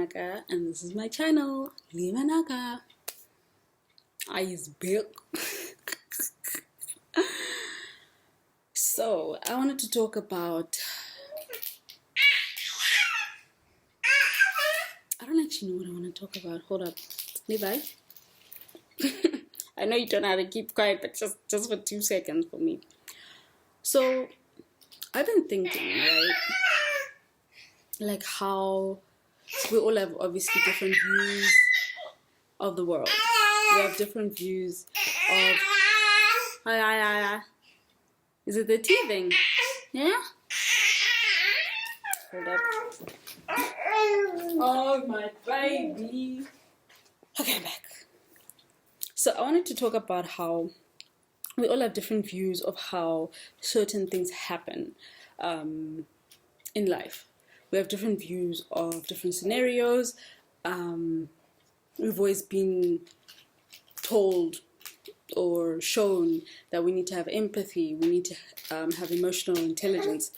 Manaka, and this is my channel, Manaka. I is big. So, I wanted to talk about... I don't actually know what I want to talk about. Hold up. Levi? I know you don't know how to keep quiet, but just for 2 seconds for me. So, I've been thinking, right? Like how we all have obviously different views of the world. We have different views of... Is it the teething? Yeah? Hold up. Oh, my baby. Okay, I'm back. So I wanted to talk about how we all have different views of how certain things happen in life. We have different views of different scenarios. We've always been told or shown that we need to have empathy, we need to have emotional intelligence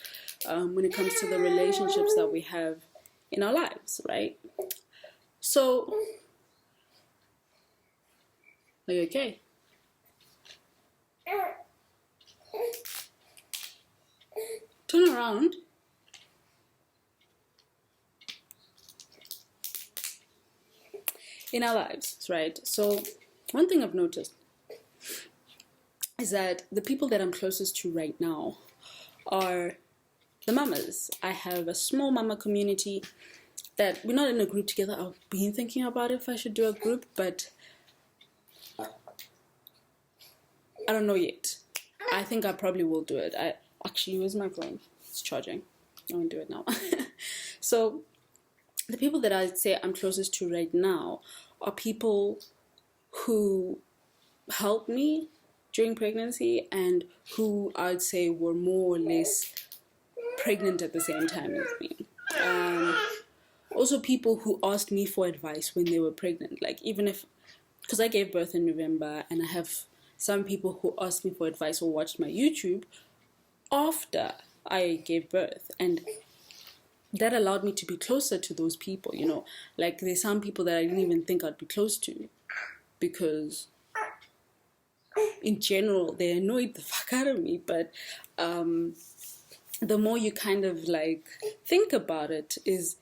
when it comes to the relationships that we have in our lives, right? So, are you okay? Turn around. In our lives, right? So, one thing I've noticed is that the people that I'm closest to right now are the mamas. I have a small mama community that we're not in a group together. I've been thinking about if I should do a group, but I don't know yet. I think I probably will do it. Where's my phone? It's charging. I won't do it now. So the people that I'd say I'm closest to right now are people who helped me during pregnancy and who I'd say were more or less pregnant at the same time as me. Also people who asked me for advice when they were pregnant. Like even if, because I gave birth in November, and I have some people who asked me for advice or watched my YouTube after I gave birth, and that allowed me to be closer to those people, you know. Like there's some people that I didn't even think I'd be close to because in general they annoyed the fuck out of me, but the more you kind of like think about it, is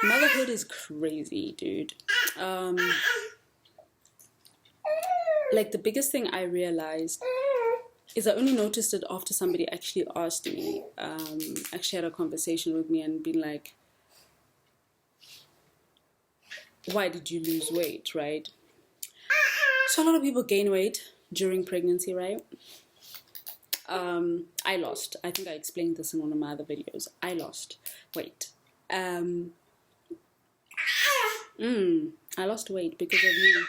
motherhood is crazy, dude. Like the biggest thing I realized is I only noticed it after somebody actually asked me, actually had a conversation with me and been like, why did you lose weight, right? So a lot of people gain weight during pregnancy, right? I lost. I think I explained this in one of my other videos. I lost weight. I lost weight because of you.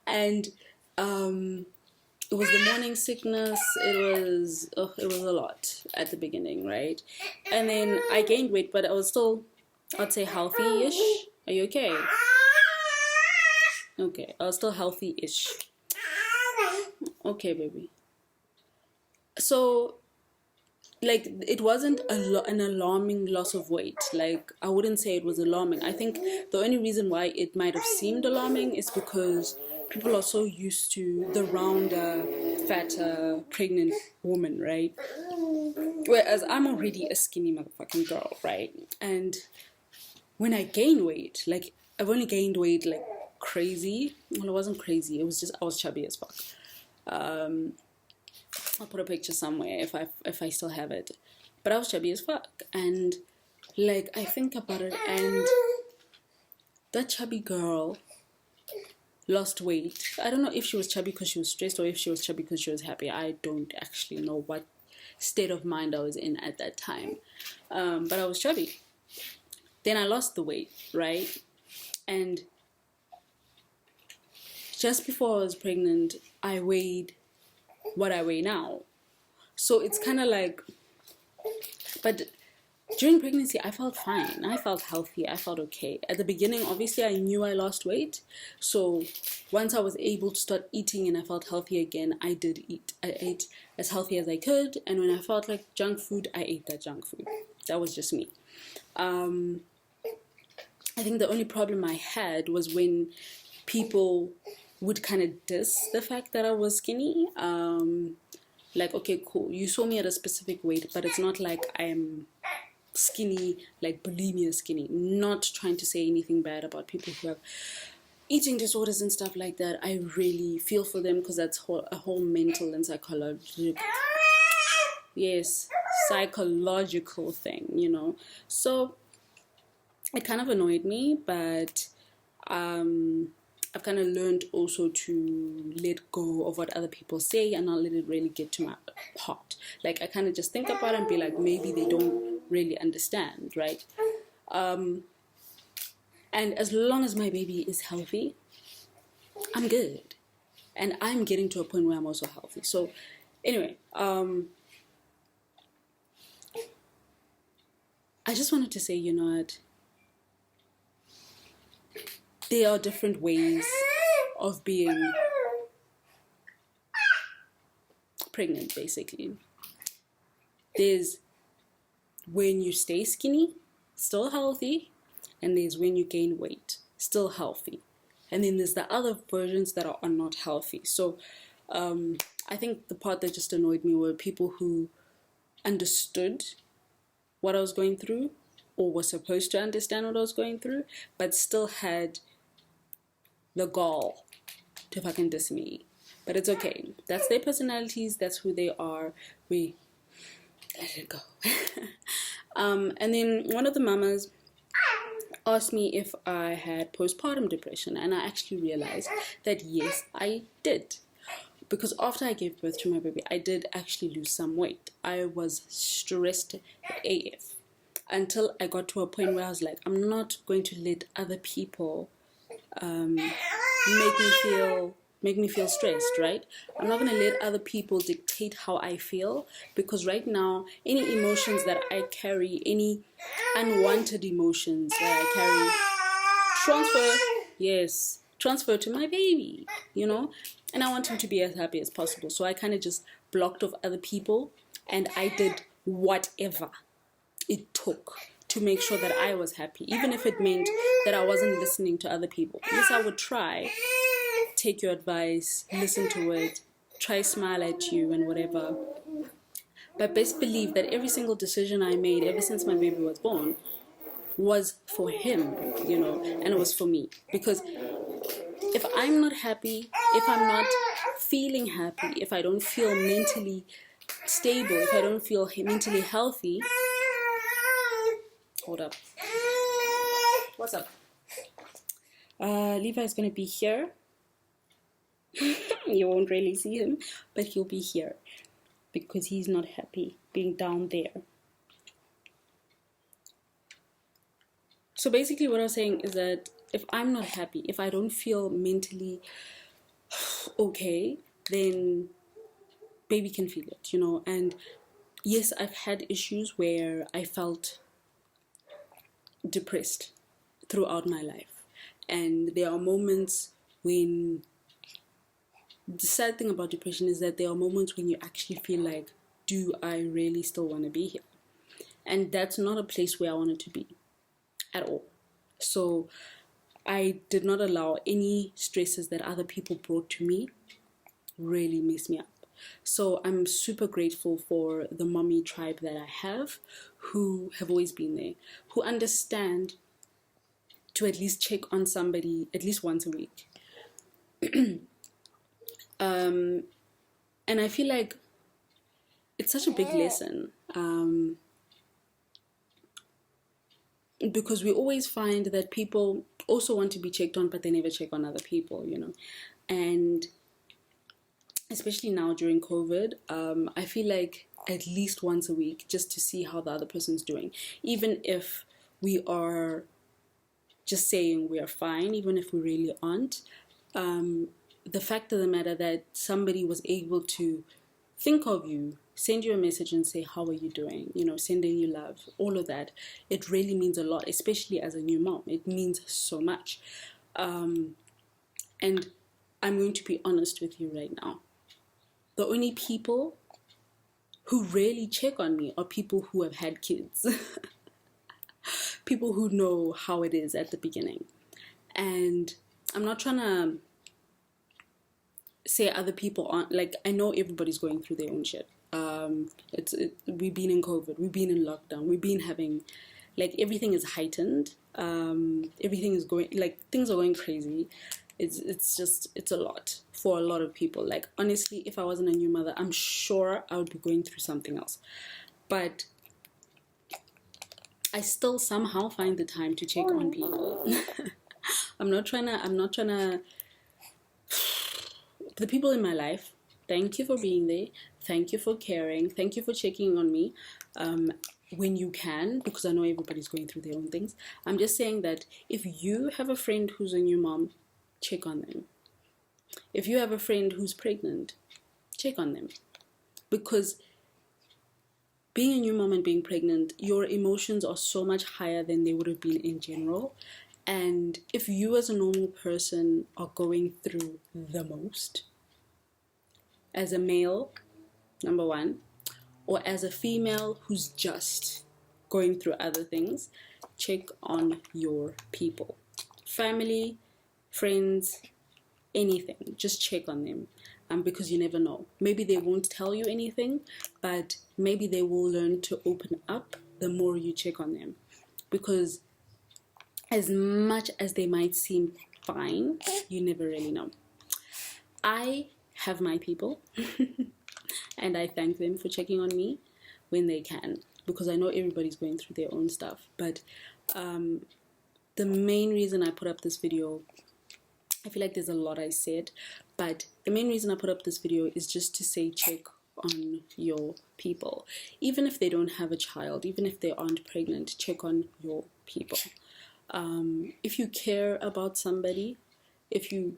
And it was the morning sickness. It was a lot at the beginning, right? And then I gained weight, but I was still, I'd say, healthy-ish. Are you okay? Okay, I was still healthy-ish. Okay, baby. So, like, it wasn't an alarming loss of weight. Like, I wouldn't say it was alarming. I think the only reason why it might have seemed alarming is because people are so used to the rounder, fatter, pregnant woman, right? Whereas I'm already a skinny motherfucking girl, right? And when I gain weight, like, I've only gained weight, like, crazy. Well, it wasn't crazy. It was just, I was chubby as fuck. I'll put a picture somewhere if I still have it. But I was chubby as fuck. And, like, I think about it, and that chubby girl lost weight. I don't know if she was chubby because she was stressed or if she was chubby because she was happy. I don't actually know what state of mind I was in at that time. But I was chubby. Then I lost the weight, right? And just before I was pregnant, I weighed what I weigh now. So it's kind of like, but during pregnancy, I felt fine. I felt healthy. I felt okay. At the beginning, obviously, I knew I lost weight. So once I was able to start eating and I felt healthy again, I did eat. I ate as healthy as I could. And when I felt like junk food, I ate that junk food. That was just me. I think the only problem I had was when people would kind of diss the fact that I was skinny. Like, okay, cool, you saw me at a specific weight, but it's not like I'm skinny, like bulimia skinny. Not trying to say anything bad about people who have eating disorders and stuff like that. I really feel for them, because that's a whole mental and psychological, yes, psychological thing, you know. So it kind of annoyed me, but I've kind of learned also to let go of what other people say and not let it really get to my heart. Like, I kind of just think about it and be like, maybe they don't really understand, right? And as long as my baby is healthy, I'm good. And I'm getting to a point where I'm also healthy. So anyway, I just wanted to say, you know what? There are different ways of being pregnant, basically. There's when you stay skinny, still healthy, and there's when you gain weight, still healthy. And then there's the other versions that are not healthy. So I think the part that just annoyed me were people who understood what I was going through, or were supposed to understand what I was going through, but still had the gall to fucking diss me. But it's okay. That's their personalities. That's who they are. We let it go. And then one of the mamas asked me if I had postpartum depression, and I actually realized that yes, I did. Because after I gave birth to my baby, I did actually lose some weight. I was stressed AF until I got to a point where I was like, I'm not going to let other people make me feel stressed, right? I'm not going to let other people dictate how I feel, because right now, any emotions that I carry, any unwanted emotions that I carry, transfer to my baby, you know? And I want him to be as happy as possible. So I kind of just blocked off other people, and I did whatever it took to make sure that I was happy, even if it meant that I wasn't listening to other people. Yes, I would try, take your advice, listen to it, try smile at you and whatever. But best believe that every single decision I made ever since my baby was born was for him, you know, and it was for me. Because if I'm not happy, if I'm not feeling happy, if I don't feel mentally stable, if I don't feel mentally healthy, hold up. What's up? Levi is going to be here. You won't really see him, but he'll be here because he's not happy being down there. So basically what I was saying is that if I'm not happy, if I don't feel mentally okay, then baby can feel it, you know. And yes, I've had issues where I felt depressed throughout my life, and there are moments when the sad thing about depression is that there are moments when you actually feel like, do I really still want to be here? And that's not a place where I wanted to be at all. So I did not allow any stresses that other people brought to me really mess me up. So I'm super grateful for the mommy tribe that I have, who have always been there, who understand to at least check on somebody at least once a week. And I feel like it's such a big lesson, because we always find that people also want to be checked on, but they never check on other people, you know. And especially now during COVID, I feel like at least once a week, just to see how the other person's doing, even if we are just saying we are fine, even if we really aren't. The fact of the matter that somebody was able to think of you, send you a message and say, how are you doing? You know, sending you love, all of that. It really means a lot, especially as a new mom. It means so much. And I'm going to be honest with you right now. The only people who really check on me are people who have had kids. people who know how it is at the beginning. And I'm not trying to say other people aren't, like, I know everybody's going through their own shit. We've been in COVID, we've been in lockdown, we've been having, like, everything is heightened. Everything is going, like, things are going crazy. It's a lot for a lot of people. Like, honestly, if I wasn't a new mother, I'm sure I would be going through something else. But I still somehow find the time to check on people. I'm not trying to, the people in my life, thank you for being there. Thank you for caring. Thank you for checking on me when you can, because I know everybody's going through their own things. I'm just saying that if you have a friend who's a new mom, check on them. If you have a friend who's pregnant, check on them. Because being a new mom and being pregnant, your emotions are so much higher than they would have been in general. And if you as a normal person are going through the most, as a male, number one, or as a female who's just going through other things, check on your people. Family, friends, anything, just check on them. Because you never know. Maybe they won't tell you anything, but maybe they will learn to open up the more you check on them. Because as much as they might seem fine, you never really know. I have my people, and I thank them for checking on me when they can, because I know everybody's going through their own stuff. But the main reason I put up this video, I feel like there's a lot I said, but the main reason I put up this video is just to say check on your people. Even if they don't have a child, even if they aren't pregnant, check on your people. If you care about somebody, if you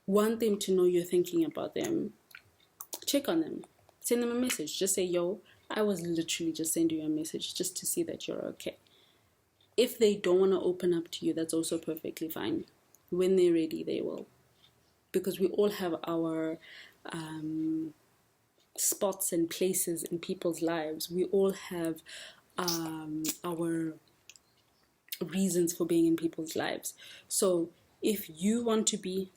want them to know you're thinking about them, check on them. Send them a message. Just say, yo, I was literally just sending you a message just to see that you're okay. If they don't want to open up to you, that's also perfectly fine. When they're ready, they will. Because we all have our spots and places in people's lives. We all have our reasons for being in people's lives. So if you want to be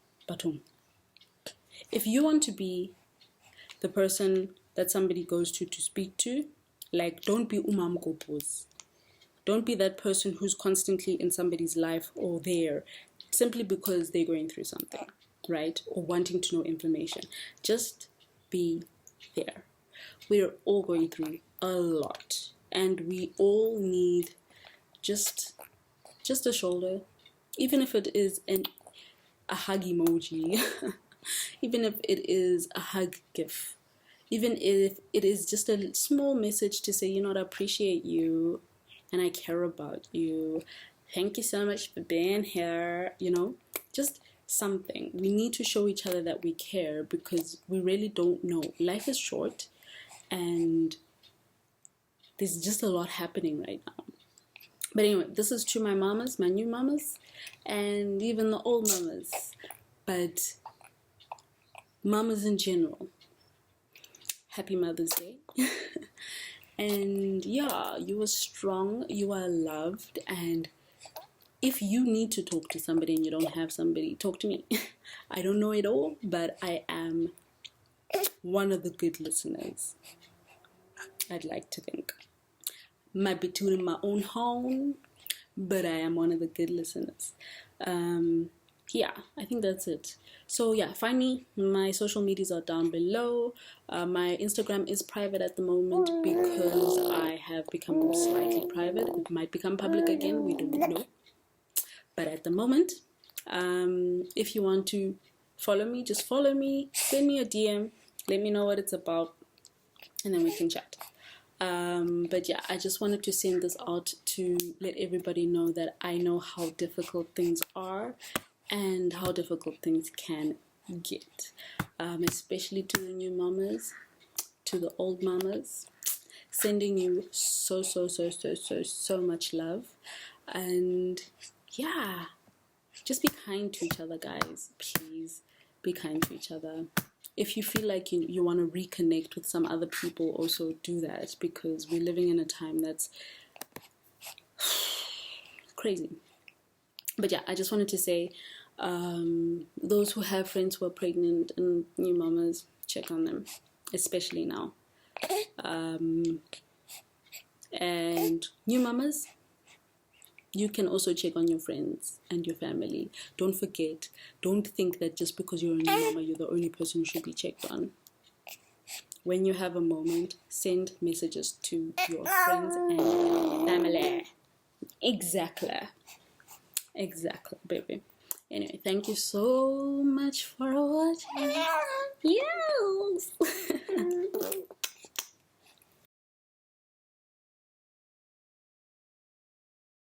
the person that somebody goes to speak to, like, don't be umam gopos. Don't be that person who's constantly in somebody's life or there simply because they're going through something, right? Or wanting to know information. Just be there. We're all going through a lot, and we all need just a shoulder, even if it is a hug emoji, even if it is a hug gif, even if it is just a small message to say, you know what, I appreciate you and I care about you. Thank you so much for being here, you know, just something. We need to show each other that we care, because we really don't know. Life is short and there's just a lot happening right now. But anyway, this is to my mamas, my new mamas, and even the old mamas. But mamas in general, happy Mother's Day. And yeah, you are strong, you are loved, and if you need to talk to somebody and you don't have somebody, talk to me. I don't know it all, but I am one of the good listeners. I'd like to think. Might be tooting my own horn, but I am one of the good listeners. Yeah, I think that's it. So yeah, find me. My social medias are down below. My Instagram is private at the moment because I have become slightly private. It might become public again, we don't know. But at the moment, if you want to follow me, just follow me. Send me a DM. Let me know what it's about, and then we can chat. But yeah, I just wanted to send this out to let everybody know that I know how difficult things are and how difficult things can get, especially to the new mamas, to the old mamas. Sending you so much love, and yeah, just be kind to each other, guys. Please be kind to each other. If you feel like you want to reconnect with some other people, also do that, because we're living in a time that's Crazy. But yeah, I just wanted to say, those who have friends who are pregnant and new mamas, check on them, especially now. And new mamas, you can also check on your friends and your family. Don't forget, don't think that just because you're a new mama, you're the only person who should be checked on. When you have a moment, send messages to your friends and family. Exactly, baby. Anyway, thank you so much for watching. Yeah.